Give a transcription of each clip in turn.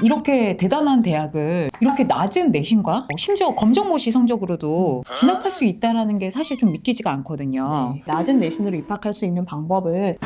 이렇게 대단한 대학을 이렇게 낮은 내신과 심지어 검정고시 성적으로도 진학할 수 있다는 게 사실 좀 믿기지가 않거든요. 네, 낮은 내신으로 입학할 수 있는 방법은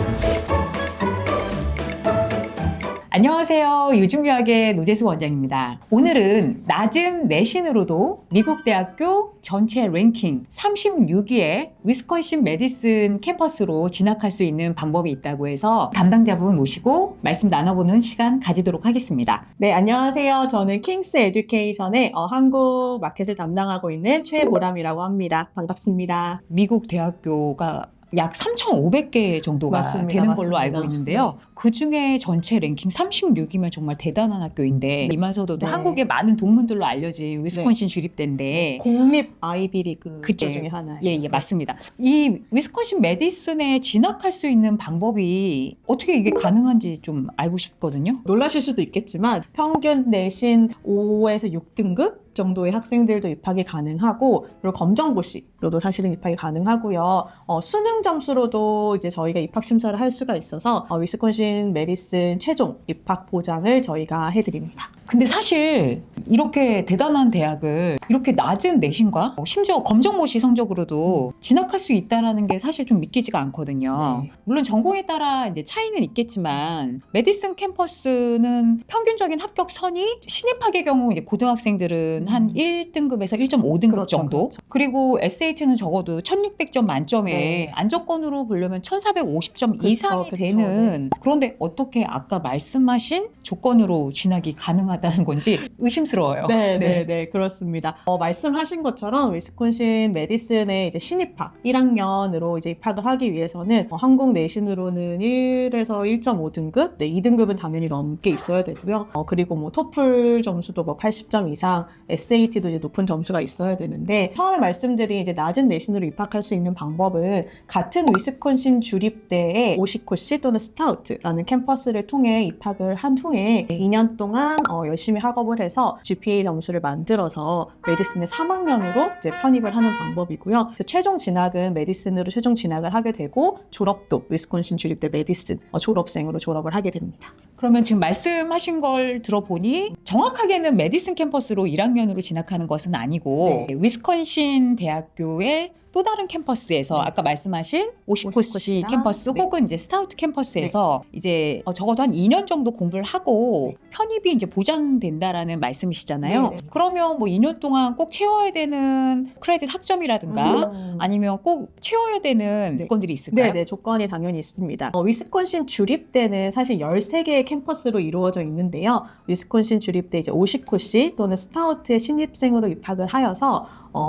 안녕하세요. 요즘유학의 노재수 원장입니다. 오늘은 낮은 내신으로도 미국 대학교 전체 랭킹 36위에 위스콘신 메디슨 캠퍼스로 진학할 수 있는 방법이 있다고 해서 담당자분 모시고 말씀 나눠보는 시간 가지도록 하겠습니다. 네, 안녕하세요. 저는 킹스 에듀케이션의 한국 마켓을 담당하고 있는 최보람이라고 합니다. 반갑습니다. 미국 대학교가 약 3,500개 정도가 맞습니다. 되는 걸로 맞습니다. 알고 있는데요. 그 중에 전체 랭킹 36이면 정말 대단한 학교인데 이마저도 네. 한국의 많은 동문들로 알려진 위스콘신 주립대인데 공립 아이비리그 그쵸. 중에 하나예요. 예, 맞습니다. 이 위스콘신 메디슨에 진학할 수 있는 방법이 어떻게 이게 가능한지 좀 알고 싶거든요. 놀라실 수도 있겠지만 평균 내신 5에서 6등급 정도의 학생들도 입학이 가능하고, 그리고 검정고시로도 사실은 입학이 가능하고요. 수능 점수로도 이제 저희가 입학 심사를 할 수가 있어서 위스콘신 메디슨 최종 입학 보장을 저희가 해드립니다. 근데 사실 이렇게 대단한 대학을 이렇게 낮은 내신과 심지어 검정고시 성적으로도 진학할 수 있다는 게 사실 좀 믿기지가 않거든요. 네. 물론 전공에 따라 이제 차이는 있겠지만 메디슨 캠퍼스는 평균적인 합격 선이 신입학의 경우 이제 고등학생들은 한 1등급에서 1.5등급 그렇죠, 정도. 그렇죠. 그리고 SAT는 적어도 1600점 만점에 네. 안정권으로 보려면 1450점 그쵸, 이상이 그쵸, 되는 그런데 어떻게 아까 말씀하신 조건으로 진학이 가능하다는 건지 의심스러워요. 네, 그렇습니다. 말씀하신 것처럼 위스콘신 메디슨의 이제 신입학 1학년으로 이제 입학을 하기 위해서는 한국 내신으로는 1에서 1.5등급, 2등급은 당연히 넘게 있어야 되고요. 그리고 뭐 토플 점수도 뭐 80점 이상, SAT도 이제 높은 점수가 있어야 되는데, 처음에 말씀드린 이제 낮은 내신으로 입학할 수 있는 방법은 같은 위스콘신 주립대의 오시코시 또는 스타우트라는 캠퍼스를 통해 입학을 한 후에 2년 동안 열심히 학업을 해서 GPA 점수를 만들어서 메디슨의 3학년으로 이제 편입을 하는 방법이고요. 그래서 최종 진학은 메디슨으로 최종 진학을 하게 되고, 졸업도 위스콘신 주립대 메디슨 졸업생으로 졸업을 하게 됩니다. 그러면 지금 말씀하신 걸 들어보니 정확하게는 메디슨 캠퍼스로 1학년으로 진학하는 것은 아니고 네. 위스콘신 대학교의 또 다른 캠퍼스에서 네. 아까 말씀하신 오시코시 오시코시나, 캠퍼스 네. 혹은 이제 스타우트 캠퍼스에서 이제 적어도 한 2년 정도 공부를 하고 편입이 이제 보장된다라는 말씀이시잖아요. 네. 그러면 뭐 2년 동안 꼭 채워야 되는 크레딧 학점이라든가 아니면 꼭 채워야 되는 네. 조건들이 있을까요? 네, 조건이 당연히 있습니다. 위스콘신 주립대는 사실 13개의 캠퍼스로 이루어져 있는데요. 위스콘신 주립대 이제 오시코시 또는 스타우트의 신입생으로 입학을 하여서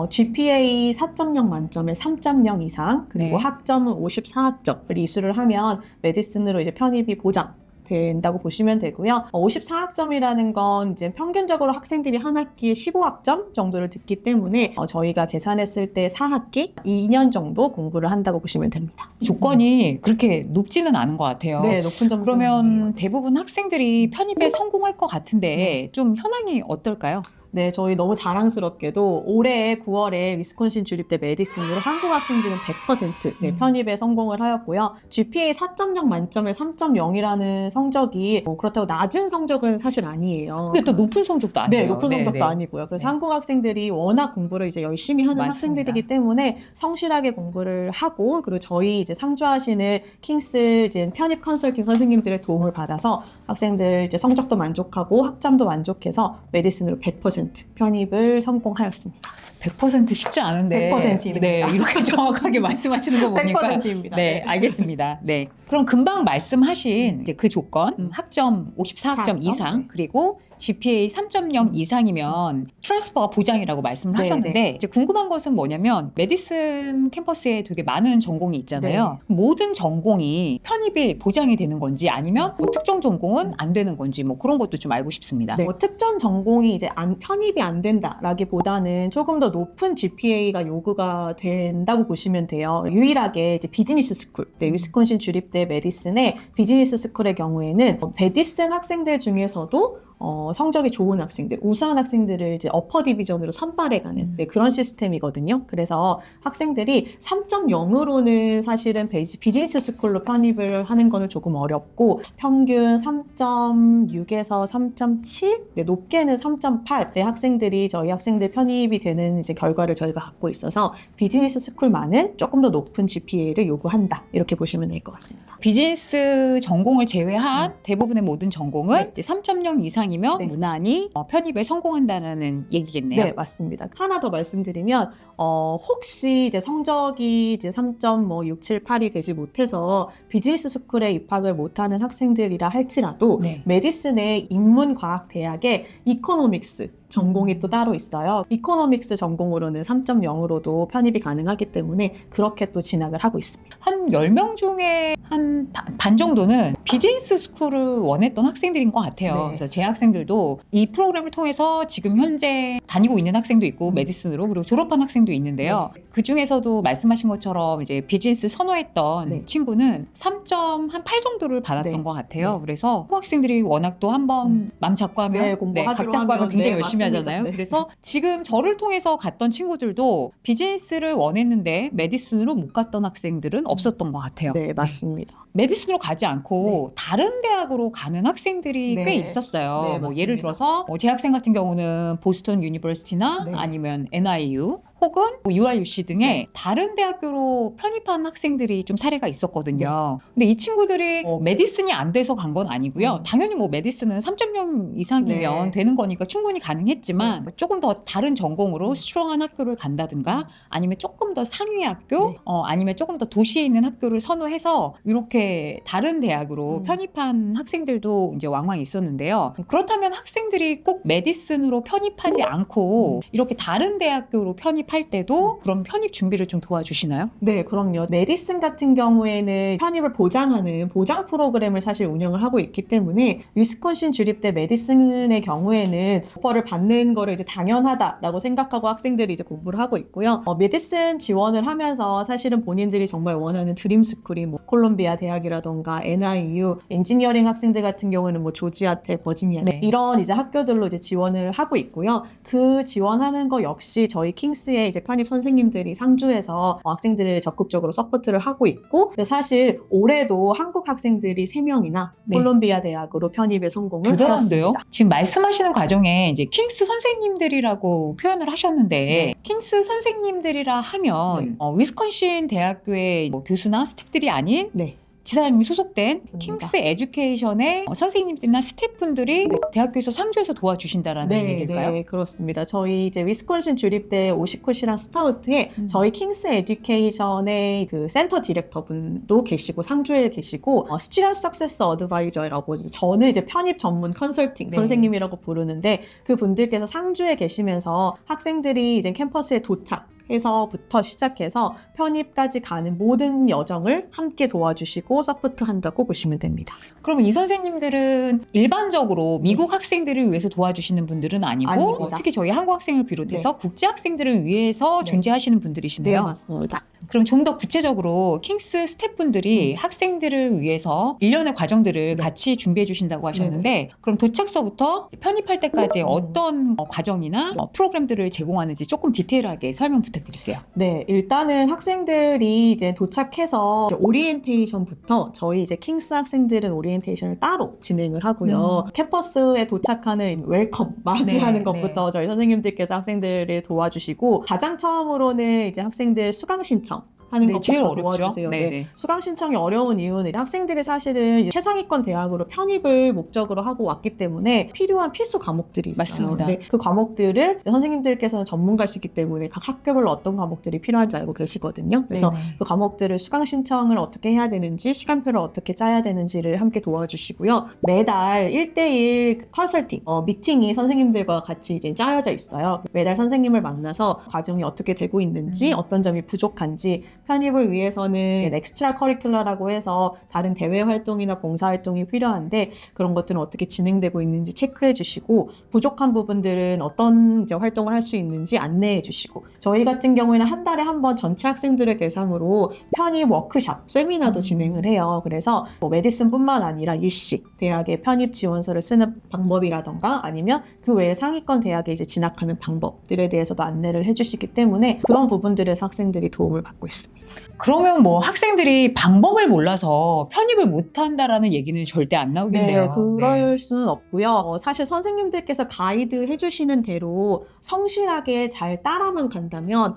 GPA 4.0 만점에 3.0 이상, 그리고 네. 학점은 54학점을 이수를 하면 메디슨으로 이제 편입이 보장된다고 보시면 되고요. 54학점이라는 건 이제 평균적으로 학생들이 한 학기에 15학점 정도를 듣기 때문에 저희가 계산했을 때 4학기 2년 정도 공부를 한다고 보시면 됩니다. 조건이 그렇게 높지는 않은 것 같아요. 네, 높은 점수. 그러면 대부분 학생들이 편입에 성공할 것 같은데 좀 현황이 어떨까요? 네, 저희 너무 자랑스럽게도 올해 9월에 위스콘신 주립대 메디슨으로 한국 학생들은 100% 편입에 성공을 하였고요. GPA 4.0 만점에 3.0이라는 성적이 그렇다고 낮은 성적은 사실 아니에요. 근데 또 높은 성적도 아니에요. 네, 높은 성적도 네. 아니고요. 그래서 네. 한국 학생들이 워낙 공부를 이제 열심히 하는 맞습니다. 학생들이기 때문에 성실하게 공부를 하고, 그리고 저희 이제 상주하시는 킹스 이제 편입 컨설팅 선생님들의 도움을 받아서 학생들 이제 성적도 만족하고 학점도 만족해서 메디슨으로 100% 편입을 성공하였습니다. 100% 쉽지 않은데 100%입니다. 네, 이렇게 정확하게 말씀하시는 거 보니까 100%입니다. 네, 알겠습니다. 네. 그럼 금방 말씀하신 이제 그 조건, 학점 54학점 4학점? 이상, 네. 그리고 GPA 3.0 이상이면 트랜스퍼가 보장이라고 말씀을 네, 하셨는데 네. 이제 궁금한 것은 뭐냐면 메디슨 캠퍼스에 되게 많은 전공이 있잖아요. 모든 전공이 편입이 보장이 되는 건지 아니면 뭐 특정 전공은 안 되는 건지 뭐 그런 것도 좀 알고 싶습니다. 뭐 특정 전공이 이제 편입이 안 된다라기보다는 조금 더 높은 GPA가 요구가 된다고 보시면 돼요. 유일하게 이제 비즈니스 스쿨, 위스콘신 주립대 메디슨의 비즈니스 스쿨의 경우에는 메디슨 학생들 중에서도 성적이 좋은 학생들, 우수한 학생들을 이제 어퍼 디비전으로 선발해가는 그런 시스템이거든요. 그래서 학생들이 3.0으로는 사실은 비즈니스 스쿨로 편입을 하는 거는 조금 어렵고 평균 3.6에서 3.7, 높게는 3.8의 학생들이 저희 학생들 편입이 되는 이제 결과를 저희가 갖고 있어서 비즈니스 스쿨만은 조금 더 높은 GPA를 요구한다. 이렇게 보시면 될 것 같습니다. 비즈니스 전공을 제외한 대부분의 모든 전공은 이제 3.0 이상이면 네. 무난히 편입에 성공한다는 얘기겠네요. 네, 맞습니다. 하나 더 말씀드리면 혹시 이제 성적이 이제 3.67, 8이 되지 못해서 비즈니스 스쿨에 입학을 못하는 학생들이라 할지라도 네. 메디슨의 인문과학대학에 이코노믹스 전공이 또 따로 있어요. 이코노믹스 전공으로는 3.0으로도 편입이 가능하기 때문에 그렇게 또 진학을 하고 있습니다. 한 10명 중에 한 반 정도는 비즈니스 스쿨을 원했던 학생들인 것 같아요. 네. 그래서 제 학생들도 이 프로그램을 통해서 지금 현재 다니고 있는 학생도 있고 메디슨으로 그리고 졸업한 학생도 있는데요. 그 중에서도 말씀하신 것처럼 이제 비즈니스 선호했던 네. 친구는 3.8 정도를 받았던 네. 것 같아요. 네. 그래서 학생들이 워낙 또 한번 맘 잡고 하면 네, 공부하기로 각 잡고 하면 하면 굉장히 네, 열심히 맞습니다. 하잖아요. 네. 그래서 지금 저를 통해서 갔던 친구들도 비즈니스를 원했는데 메디슨으로 못 갔던 학생들은 없었던 것 같아요. 네, 맞습니다. 메디슨으로 가지 않고 다른 대학으로 가는 학생들이 네. 꽤 있었어요. 네, 뭐 맞습니다. 예를 들어서 제 학생 같은 경우는 보스턴 유니버시티나 네. 아니면 NIU 혹은 UIUC 등의 다른 대학교로 편입한 학생들이 좀 사례가 있었거든요. 근데 이 친구들이 메디슨이 안 돼서 간 건 아니고요. 당연히 뭐 메디슨은 3.0 이상이면 네. 되는 거니까 충분히 가능했지만 조금 더 다른 전공으로 스트롱한 학교를 간다든가 아니면 조금 더 상위 학교 네. 아니면 조금 더 도시에 있는 학교를 선호해서 이렇게 다른 대학으로 편입한 학생들도 이제 왕왕 있었는데요. 그렇다면 학생들이 꼭 메디슨으로 편입하지 않고 이렇게 다른 대학교로 편입할 때도 그럼 편입 준비를 좀 도와주시나요? 네, 그럼요. 메디슨 같은 경우에는 편입을 보장하는 보장 프로그램을 사실 운영을 하고 있기 때문에 위스콘신 주립대 메디슨의 경우에는 오퍼를 받는 거를 이제 당연하다라고 생각하고 학생들이 이제 공부를 하고 있고요. 메디슨 지원을 하면서 사실은 본인들이 정말 원하는 드림스쿨이 뭐 콜롬비아 대학이라던가 NIU, 엔지니어링 학생들 같은 경우는 뭐 조지아텍, 버지니아 이런 이제 학교들로 이제 지원을 하고 있고요. 그 지원하는 거 역시 저희 킹스의 이제 편입 선생님들이 상주해서 학생들을 적극적으로 서포트를 하고 있고 사실 올해도 한국 학생들이 3명이나 콜롬비아 대학으로 편입에 성공을 대단한데요? 하였습니다. 지금 말씀하시는 과정에 이제 킹스 선생님들이라고 표현을 하셨는데 네. 킹스 선생님들이라 하면 위스콘신 대학교의 뭐 교수나 스태프들이 아닌 네. 지사님이 소속된 맞습니다. 킹스 에듀케이션의 선생님들이나 스태프분들이 대학교에서 상주해서 도와주신다라는 얘기일까요? 네, 그렇습니다. 저희 이제 위스콘신 주립대 오시코시라 스타우트에 저희 킹스 에듀케이션의 그 센터 디렉터 분도 계시고 상주에 계시고 스튜던트 석세스 어드바이저라고 저는 이제 편입 전문 컨설팅 선생님이라고 부르는데 그 분들께서 상주에 계시면서 학생들이 이제 캠퍼스에 도착해서부터 시작해서 편입까지 가는 모든 여정을 함께 도와주시고 서포트한다고 보시면 됩니다. 그러면 이 선생님들은 일반적으로 미국 학생들을 위해서 도와주시는 분들은 아니고 아닙니다. 특히 저희 한국 학생을 비롯해서 국제 학생들을 위해서 존재하시는 분들이시네요. 네, 맞습니다. 그럼 좀 더 구체적으로 킹스 스태프분들이 학생들을 위해서 일련의 과정들을 같이 준비해 주신다고 하셨는데 그럼 도착서부터 편입할 때까지 어떤 과정이나 프로그램들을 제공하는지 조금 디테일하게 설명 부탁드릴게요. 네, 일단은 학생들이 이제 도착해서 오리엔테이션부터 저희 이제 킹스 학생들은 오리엔테이션을 따로 진행을 하고요. 캠퍼스에 도착하는 웰컴 맞이하는 것부터 저희 선생님들께서 학생들을 도와주시고 가장 처음으로는 이제 학생들 수강 신청 하는 것부터 제일 어렵죠. 도와주세요. 수강 신청이 어려운 이유는 학생들이 사실은 최상위권 대학으로 편입을 목적으로 하고 왔기 때문에 필요한 필수 과목들이 있어요. 맞습니다. 근데 그 과목들을 선생님들께서는 전문가시기 때문에 각 학교별로 어떤 과목들이 필요한지 알고 계시거든요. 그래서 그 과목들을 수강 신청을 어떻게 해야 되는지 시간표를 어떻게 짜야 되는지를 함께 도와주시고요. 매달 1대1 컨설팅 미팅이 선생님들과 같이 이제 짜여져 있어요. 매달 선생님을 만나서 과정이 어떻게 되고 있는지 어떤 점이 부족한지 편입을 위해서는 엑스트라 커리큘러라고 해서 다른 대외 활동이나 봉사 활동이 필요한데 그런 것들은 어떻게 진행되고 있는지 체크해 주시고 부족한 부분들은 어떤 이제 활동을 할 수 있는지 안내해 주시고 저희 같은 경우에는 한 달에 한 번 전체 학생들을 대상으로 편입 워크샵, 세미나도 진행을 해요. 그래서 뭐 메디슨뿐만 아니라 일시 대학의 편입 지원서를 쓰는 방법이라던가 아니면 그 외에 상위권 대학에 이제 진학하는 방법들에 대해서도 안내를 해주시기 때문에 그런 부분들에서 학생들이 도움을 받고 있습니다. 그러면 뭐 학생들이 방법을 몰라서 편입을 못한다라는 얘기는 절대 안 나오겠네요. 그럴 수는 없고요. 사실 선생님들께서 가이드 해주시는 대로 성실하게 잘 따라만 간다면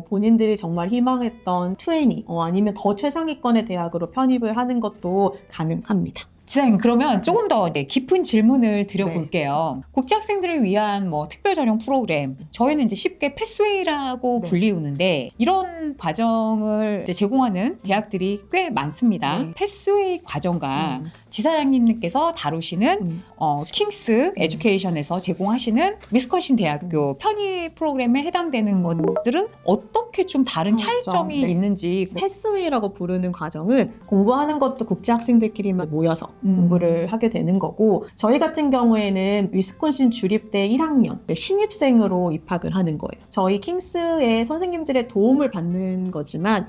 본인들이 정말 희망했던 20 아니면 더 최상위권의 대학으로 편입을 하는 것도 가능합니다. 지사님, 그러면 조금 더 깊은 질문을 드려볼게요. 국제 학생들을 위한 뭐 특별 전형 프로그램, 저희는 이제 쉽게 패스웨이라고 불리우는데 이런 과정을 이제 제공하는 대학들이 꽤 많습니다. 패스웨이 과정과 지사장님께서 다루시는 킹스 에듀케이션에서 제공하시는 위스콘신 대학교 편입 프로그램에 해당되는 것들은 어떻게 좀 다른 차이점이 있는지. 패스웨이라고 부르는 과정은 공부하는 것도 국제 학생들끼리만 모여서 공부를 하게 되는 거고 저희 같은 경우에는 위스콘신 주립대 1학년 신입생으로 입학을 하는 거예요. 저희 킹스의 선생님들의 도움을 받는 거지만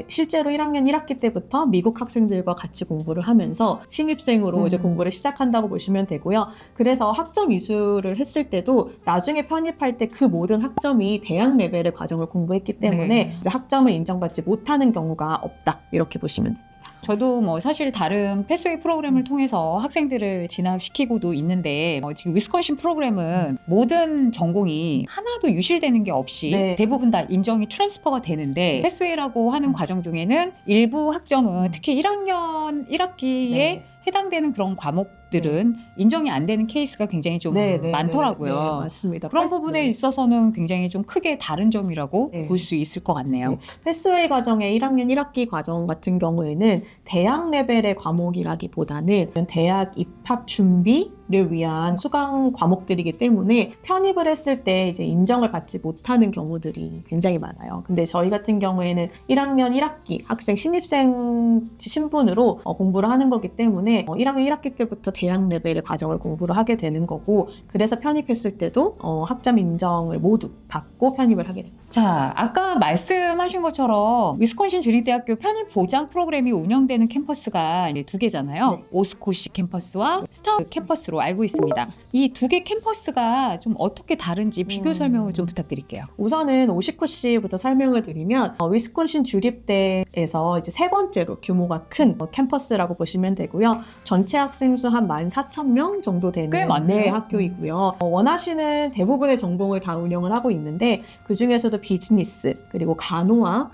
실제로 1학년 1학기 때부터 미국 학생들과 같이 공부를 하면서 신입생으로 이제 공부를 시작한다고 보시면 되고요. 그래서 학점 이수를 했을 때도 나중에 편입할 때 그 모든 학점이 대학 레벨의 과정을 공부했기 때문에 이제 학점을 인정받지 못하는 경우가 없다. 이렇게 보시면 돼요. 저도 뭐 사실 다른 패스웨이 프로그램을 통해서 학생들을 진학시키고도 있는데 지금 위스콘신 프로그램은 모든 전공이 하나도 유실되는 게 없이 대부분 다 인정이 트랜스퍼가 되는데 패스웨이라고 하는 과정 중에는 일부 학점은 특히 1학년 1학기에 해당되는 그런 과목들은 인정이 안 되는 케이스가 굉장히 좀 많더라고요. 맞습니다. 그런 부분에 있어서는 굉장히 좀 크게 다른 점이라고 볼 수 있을 것 같네요. 패스웨이 과정의 1학년 1학기 과정 같은 경우에는 대학 레벨의 과목이라기보다는 대학 입학 준비를 위한 수강 과목들이기 때문에 편입을 했을 때 이제 인정을 받지 못하는 경우들이 굉장히 많아요. 근데 저희 같은 경우에는 1학년 1학기 학생 신입생 신분으로 공부를 하는 거기 때문에 1학년 1학기 때부터 대학 레벨의 과정을 공부를 하게 되는 거고 그래서 편입했을 때도 학점 인정을 모두 받고 편입을 하게 됩니다. 자, 아까 말씀하신 것처럼 위스콘신 주립대학교 편입 보장 프로그램이 운영되는 캠퍼스가 이제 두 개잖아요. 오스코시 캠퍼스와 스타우트 캠퍼스로 알고 있습니다. 이 두 개 캠퍼스가 좀 어떻게 다른지 비교 설명을 좀 부탁드릴게요. 우선은 오시코시부터 설명을 드리면 위스콘신 주립대에서 이제 세 번째로 규모가 큰 캠퍼스라고 보시면 되고요. 전체 학생 수 한 14,000명 정도 되는 꽤 많네요. 학교이고요. 원하시는 대부분의 전공을 다 운영을 하고 있는데 그 중에서도 비즈니스 그리고 간호학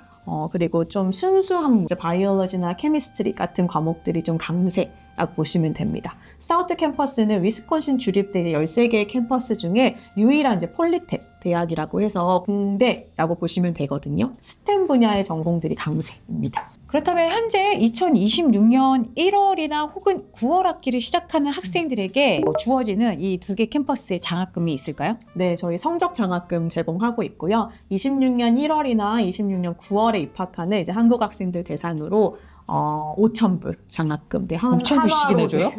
그리고 좀 순수한 바이올로지나 케미스트리 같은 과목들이 좀 강세라고 보시면 됩니다. 스타우트 캠퍼스는 위스콘신 주립대 이제 13개의 캠퍼스 중에 유일한 이제 폴리텍 대학이라고 해서 공대라고 보시면 되거든요. 스템 분야의 전공들이 강세입니다. 그렇다면 현재 2026년 1월이나 혹은 9월 학기를 시작하는 학생들에게 주어지는 이 두 개 캠퍼스의 장학금이 있을까요? 네, 저희 성적 장학금 제공하고 있고요. 26년 1월이나 26년 9월에 입학하는 이제 한국 학생들 대상으로 5,000불 장학금. 5,000불씩이나 줘요?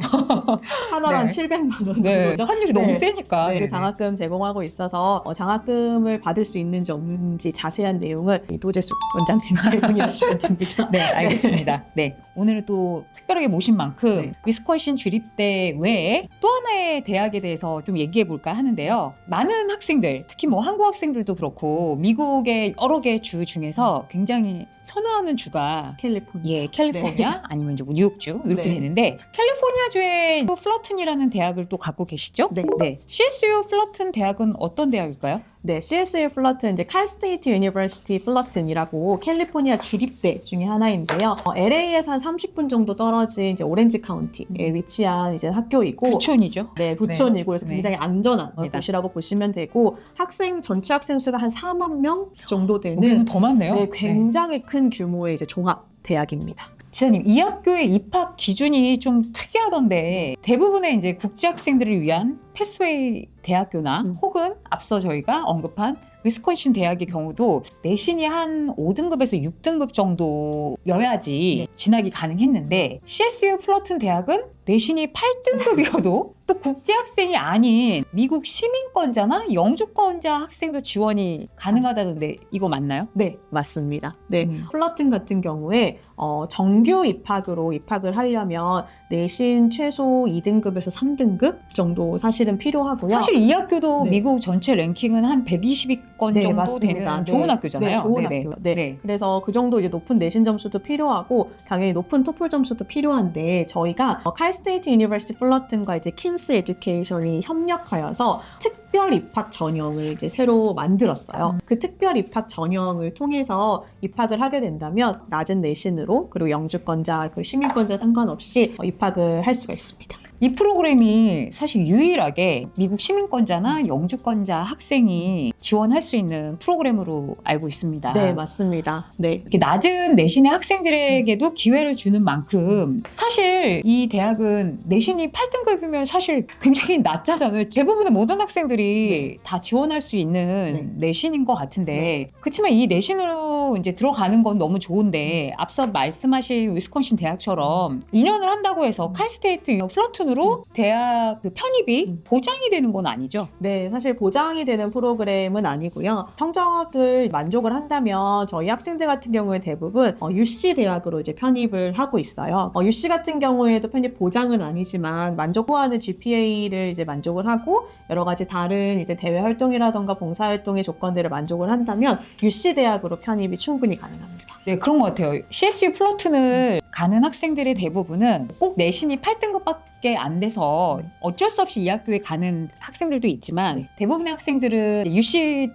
하나로 한 700만 원 정도죠. 환율이 너무 세니까. 그 장학금 제공하고 있어서 장학금을 받을 수 있는지 없는지 자세한 내용을 노재숙 원장님께 문의하시면 됩니다. 네, 알겠습니다. 네, 오늘은 또 특별하게 모신 만큼 위스콘신 주립대 외에 또 하나의 대학에 대해서 좀 얘기해 볼까 하는데요. 많은 학생들, 특히 뭐 한국 학생들도 그렇고 미국의 여러 개 주 중에서 굉장히 선호하는 주가 캘리포니아 아니면 이제 뉴욕주 이렇게 되는데 캘리포니아주에 플러튼이라는 대학을 또 갖고 계시죠? 네. CSU 플러튼 대학은 어떤 대학일까요? 네, CSU 플러튼 이제 칼 스테이트 유니버시티 플러튼이라고 캘리포니아 주립대 중에 하나인데요. LA에서 한 30분 정도 떨어진 이제 오렌지 카운티에 위치한 이제 학교이고 부촌이죠. 네, 부촌이고 그래서 굉장히 안전한 곳이라고 보시면 되고 전체 학생 수가 한 4만 명 정도 되는 더 많네요. 네, 굉장히 큰 규모의 이제 종합 대학입니다. 지사님, 이 학교의 입학 기준이 좀 특이하던데 대부분의 이제 국제 학생들을 위한 패스웨이 대학교나 혹은 앞서 저희가 언급한 위스콘신 대학의 경우도 내신이 한 5등급에서 6등급 정도여야지 진학이 가능했는데 CSU 플러튼 대학은 내신이 8등급이어도 또 국제학생이 아닌 미국 시민권자나 영주권자 학생도 지원이 가능하다던데 이거 맞나요? 네, 맞습니다. 네, 플러튼 같은 경우에 정규 입학으로 입학을 하려면 내신 최소 2등급에서 3등급 정도 사실은 필요하고요. 사실 이 학교도 네. 미국 전체 랭킹은 한 120위권 네, 정도 맞습니다. 되는 네. 좋은 학교잖아요. 네, 좋은 네네. 학교. 네. 네. 그래서 그 정도 이제 높은 내신 점수도 필요하고 당연히 높은 토플 점수도 필요한데 저희가 칼스테이트 유니버시티 플러튼과 이제 킨스 에듀케이션이 협력하여서 특별 입학 전형을 이제 새로 만들었어요. 그 특별 입학 전형을 통해서 입학을 하게 된다면 낮은 내신으로 그리고 영주권자, 그 시민권자 상관없이 입학을 할 수가 있습니다. 이 프로그램이 사실 유일하게 미국 시민권자나 영주권자 학생이 지원할 수 있는 프로그램으로 알고 있습니다. 네, 맞습니다. 네. 이렇게 낮은 내신의 학생들에게도 기회를 주는 만큼 사실 이 대학은 내신이 8등급이면 사실 굉장히 낮잖아요. 대부분의 모든 학생들이 다 지원할 수 있는 내신인 것 같은데 그렇지만 이 내신으로 이제 들어가는 건 너무 좋은데 앞서 말씀하신 위스콘신 대학처럼 2년을 한다고 해서 칼스테이트 플러튼으로 대학 그 편입이 보장이 되는 건 아니죠? 네, 사실 보장이 되는 프로그램은 아니고요. 성적을 만족을 한다면 저희 학생들 같은 경우에 대부분 UC 대학으로 이제 편입을 하고 있어요. UC 같은 경우에도 편입 보장은 아니지만 만족구하는 GPA를 이제 만족을 하고 여러 가지 다른 이제 대외 활동이라던가 봉사 활동의 조건들을 만족을 한다면 UC 대학으로 편입이 충분히 가능합니다. 네, 그런 것 같아요. CSU 플러튼을 가는 학생들의 대부분은 꼭 내신이 8등급밖에 안 돼서 어쩔 수 없이 이 학교에 가는 학생들도 있지만 대부분의 학생들은 UC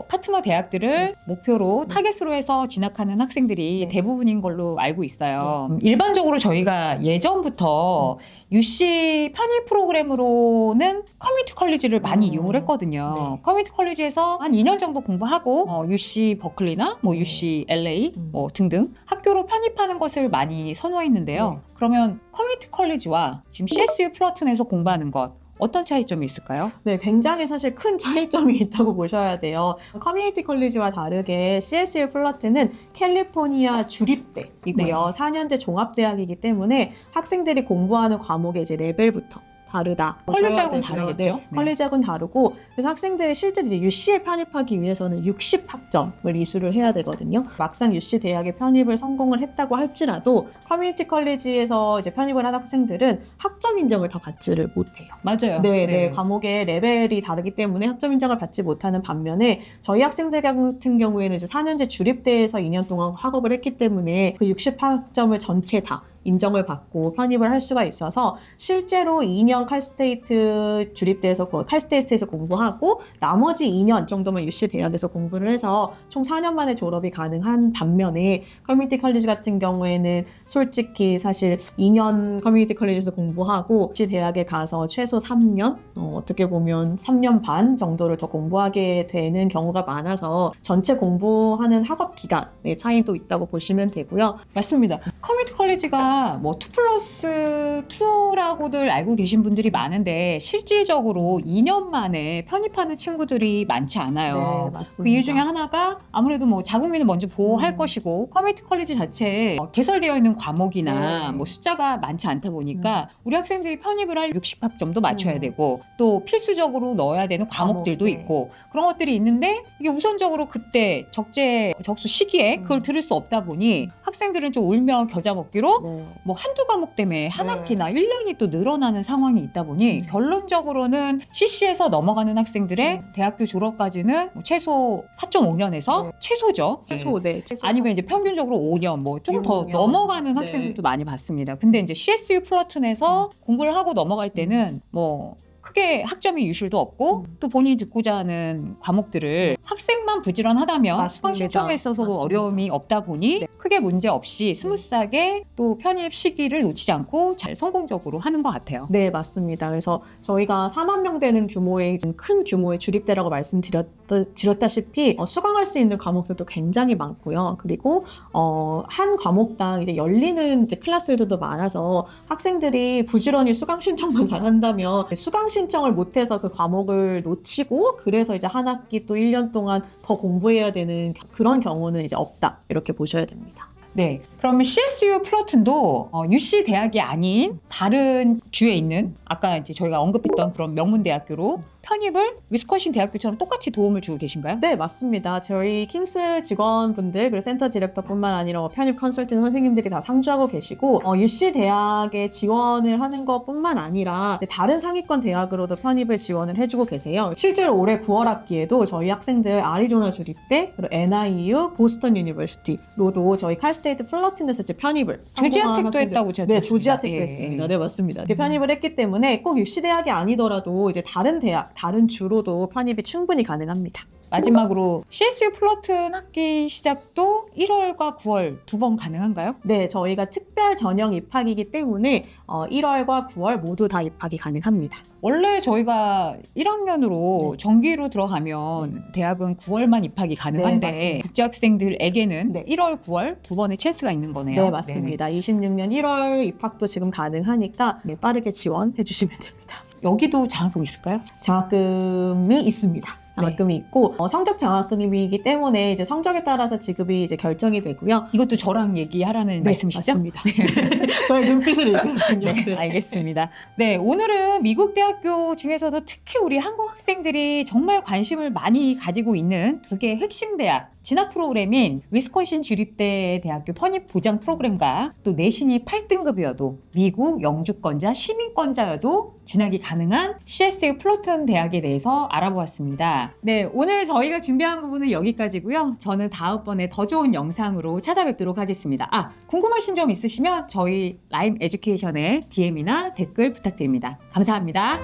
파트너 대학들을 목표로 타겟으로 해서 진학하는 학생들이 대부분인 걸로 알고 있어요. 일반적으로 저희가 예전부터 UC 편입 프로그램으로는 커뮤니티 컬리지를 많이 이용을 했거든요. 커뮤니티 컬리지에서 한 2년 정도 공부하고 UC 버클리나 뭐 UC LA 뭐 등등 학교로 편입하는 것을 많이 선호했는데요. 그러면 커뮤니티 컬리지와 지금 CSU 플러튼에서 공부하는 것 어떤 차이점이 있을까요? 네, 굉장히 사실 큰 차이점이 있다고 보셔야 돼요. 커뮤니티 컬리지와 다르게 CSU 플러튼은 캘리포니아 주립대이고요. 4년제 종합대학이기 때문에 학생들이 공부하는 과목의 이제 레벨부터 다르다. 컬리지하고는 다르겠죠? 네, 컬리지하고는 다르고 그래서 학생들이 실제로 이제 UC에 편입하기 위해서는 60학점을 이수를 해야 되거든요. 막상 UC 대학에 편입을 성공을 했다고 할지라도 커뮤니티 컬리지에서 이제 편입을 한 학생들은 학점 인정을 다 받지를 못해요. 맞아요. 네, 과목의 레벨이 다르기 때문에 학점 인정을 받지 못하는 반면에 저희 학생들 같은 경우에는 이제 4년제 주립대에서 2년 동안 학업을 했기 때문에 그 60학점을 전체 다 인정을 받고 편입을 할 수가 있어서 실제로 2년 칼스테이트 주립대에서 칼스테이트에서 공부하고 나머지 2년 정도만 UC 대학에서 공부를 해서 총 4년 만에 졸업이 가능한 반면에 커뮤니티 컬리지 같은 경우에는 솔직히 사실 2년 커뮤니티 컬리지에서 공부하고 UC 대학에 가서 최소 3년 어떻게 보면 3년 반 정도를 더 공부하게 되는 경우가 많아서 전체 공부하는 학업 기간의 차이도 있다고 보시면 되고요. 맞습니다. 커뮤니티 컬리지가 뭐 2+2라고들 알고 계신 분들이 많은데 실질적으로 2년 만에 편입하는 친구들이 많지 않아요. 네, 맞습니다. 그 이유 중에 하나가 아무래도 뭐 자국민을 먼저 보호할 것이고 커뮤니티 컬리지 자체에 개설되어 있는 과목이나 뭐 숫자가 많지 않다 보니까 우리 학생들이 편입을 할 60학점도 맞춰야 되고 또 필수적으로 넣어야 되는 과목들도 있고 그런 것들이 있는데 이게 우선적으로 그때 적수 시기에 그걸 들을 수 없다 보니 학생들은 좀 울며 겨자 먹기로 뭐 한두 과목 때문에 한 학기나 1년이 또 늘어나는 상황이 있다 보니 결론적으로는 CC에서 넘어가는 학생들의 대학교 졸업까지는 뭐 최소 4.5년에서 최소죠. 최소. 아니면 이제 평균적으로 5년 뭐 좀 더 넘어가는 학생들도 많이 봤습니다. 근데 이제 CSU 플러튼에서 공부를 하고 넘어갈 때는 뭐 크게 학점이 유실도 없고 또 본인이 듣고자 하는 과목들을 학생만 부지런하다면 수강 신청에 있어서도 어려움이 없다 보니 크게 문제 없이 스무스하게 또 편입 시기를 놓치지 않고 잘 성공적으로 하는 것 같아요. 네, 맞습니다. 그래서 저희가 4만 명 되는 규모의 큰 규모의 주립대라고 말씀드렸다시피 수강할 수 있는 과목들도 굉장히 많고요. 그리고 한 과목당 이제 열리는 이제 클래스들도 많아서 학생들이 부지런히 수강 신청만 잘한다면 수강 신청을 못해서 그 과목을 놓치고 그래서 이제 한 학기 또 1년 동안 더 공부해야 되는 그런 경우는 이제 없다. 이렇게 보셔야 됩니다. 네, 그러면 CSU 플러튼도 UC 대학이 아닌 다른 주에 있는 아까 이제 저희가 언급했던 그런 명문 대학교로 편입을 위스콘신 대학교처럼 똑같이 도움을 주고 계신가요? 네, 맞습니다. 저희 킹스 직원분들 그리고 센터 디렉터뿐만 아니라 편입 컨설팅 선생님들이 다 상주하고 계시고 UC 대학에 지원을 하는 것뿐만 아니라 다른 상위권 대학으로도 편입을 지원을 해주고 계세요. 실제로 올해 9월 학기에도 저희 학생들 아리조나 주립대 그리고 NIU, 보스턴 유니버시티로도 저희 칼스테이트 플러튼에서 이제 편입을 조지아텍도 했다고 제가 네, 들었습니다. 조지아텍도 예, 했습니다. 예. 네, 맞습니다. 이렇게 편입을 했기 때문에 꼭 UC 대학이 아니더라도 이제 다른 대학, 다른 주로도 편입이 충분히 가능합니다. 마지막으로 CSU 플러튼 학기 시작도 1월과 9월 두 번 가능한가요? 네, 저희가 특별 전형 입학이기 때문에 1월과 9월 모두 다 입학이 가능합니다. 원래 저희가 1학년으로 정기로 들어가면 대학은 9월만 입학이 가능한데 맞습니다. 국제학생들에게는 네. 1월, 9월 두 번의 찬스가 있는 거네요. 네, 맞습니다. 26년 1월 입학도 지금 가능하니까 빠르게 지원해 주시면 됩니다. 여기도 장학금 있을까요? 장학금이 있습니다. 장학금이 있고 성적 장학금이기 때문에 이제 성적에 따라서 지급이 이제 결정이 되고요. 이것도 저랑 얘기하라는 말씀이시죠? 맞습니다. 저의 눈빛을 읽거든요. 네, 알겠습니다. 네, 오늘은 미국 대학교 중에서도 특히 우리 한국 학생들이 정말 관심을 많이 가지고 있는 두 개의 핵심 대학 진학 프로그램인 위스콘신 주립대 대학교 편입 보장 프로그램과 또 내신이 8등급이어도 미국 영주권자, 시민권자여도 진학이 가능한 CSU 플러튼 대학에 대해서 알아보았습니다. 네, 오늘 저희가 준비한 부분은 여기까지고요. 저는 다음번에 더 좋은 영상으로 찾아뵙도록 하겠습니다. 궁금하신 점 있으시면 저희 라임 에듀케이션의 DM이나 댓글 부탁드립니다. 감사합니다.